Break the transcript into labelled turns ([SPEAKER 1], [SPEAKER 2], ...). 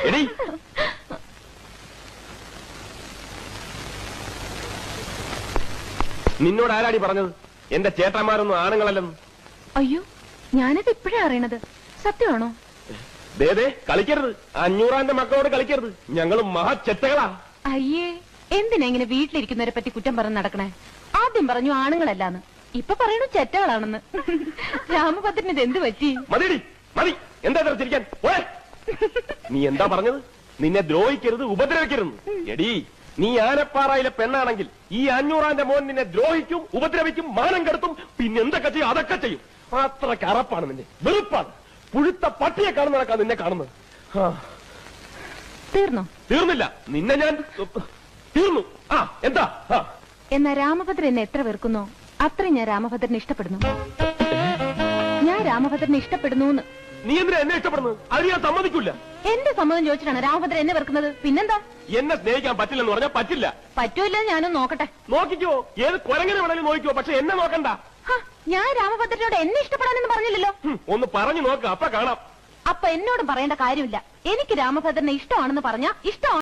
[SPEAKER 1] എടി നിന്നോട് ആരാടി പറഞ്ഞത് എന്റെ ചേട്ടന്മാരൊന്നും ആണുങ്ങളല്ലെന്ന്?
[SPEAKER 2] അയ്യോ, ഞാനത് ഇപ്പോഴാ അറിയണത്. സത്യമാണോ?
[SPEAKER 1] ദേ കളിക്കരുത്, 500 മക്കളോട് കളിക്കരുത്. ഞങ്ങൾ മഹാചെറ്റകളാ.
[SPEAKER 2] അയ്യേ, എന്തിനാ ഇങ്ങനെ വീട്ടിലിരിക്കുന്നവരെ പറ്റി കുറ്റം പറഞ്ഞ് നടക്കണേ? ആദ്യം പറഞ്ഞു ആണുങ്ങളല്ലാന്ന്, ഇപ്പൊ പറയണു ചെറ്റകളാണെന്ന്. രാമഭദ്രന് ഇത് എന്ത് പറ്റി?
[SPEAKER 1] മതിയടി, മതി. എന്താ ചിരിക്കാൻ? നീ എന്താ പറഞ്ഞത്? നിന്നെ ദ്രോഹിക്കരുത്, ഉപദ്രവിക്കരുത്. എടി, നീ ആനപ്പാറയിലെ പെണ്ണാണെങ്കിൽ ഈ 500 മോൻ നിന്നെ ദ്രോഹിക്കും, ഉപദ്രവിക്കും, മാനം കെടുത്തും, പിന്നെ എന്തൊക്കെ ചെയ്യും? അതൊക്കെ ചെയ്യും. അത്രയ്ക്ക് അറപ്പാണ് നിന്നെ, വെറുപ്പാണ്. പുഴുത്ത പട്ടിയെ കാണുന്നതൊക്കെ നിന്നെ കാണുന്നത്.
[SPEAKER 2] തീർന്നോ?
[SPEAKER 1] തീർന്നില്ല, നിന്നെ ഞാൻ തീർന്നു. എന്താ?
[SPEAKER 2] എന്നാ രാമഭദ്രൻ എന്നെ എത്ര വെറുക്കുന്നോ അത്രയും ഞാൻ രാമഭദ്രനെ ഇഷ്ടപ്പെടുന്നു. ഞാൻ രാമഭദ്രനെ ഇഷ്ടപ്പെടുന്നു.
[SPEAKER 1] നീ എന്തിനാ എന്നെ ഇഷ്ടപ്പെടുന്നത്? അത് ഞാൻ സമ്മതിക്കില്ല.
[SPEAKER 2] എന്റെ സമ്മതം ചോദിച്ചിട്ടാണ് രാമഭദ്രൻ എന്നെ വെറുക്കുന്നത്. പിന്നെന്താ?
[SPEAKER 1] എന്നെ സ്നേഹിക്കാൻ പറ്റില്ലെന്ന് പറഞ്ഞാൽ പറ്റില്ല.
[SPEAKER 2] പറ്റൂല്ല, ഞാനൊന്ന് നോക്കട്ടെ.
[SPEAKER 1] നോക്കിക്കോ, ഏത് കൊരങ്ങനെ വേണമെങ്കിലും നോക്കിക്കോ, പക്ഷെ എന്നെ നോക്കണ്ട.
[SPEAKER 2] ഞാൻ രാമഭദ്രനോട് എന്നെ ഇഷ്ടപ്പെടാനെന്ന് പറഞ്ഞില്ലല്ലോ.
[SPEAKER 1] ഒന്ന് പറഞ്ഞു നോക്ക്, അപ്പൊ കാണാം.
[SPEAKER 2] അപ്പൊ എന്നോടും പറയേണ്ട കാര്യമില്ല. എനിക്ക് രാമഭദ്രനെ ഇഷ്ടമാണെന്ന് പറഞ്ഞാ ഇഷ്ടമാണ്.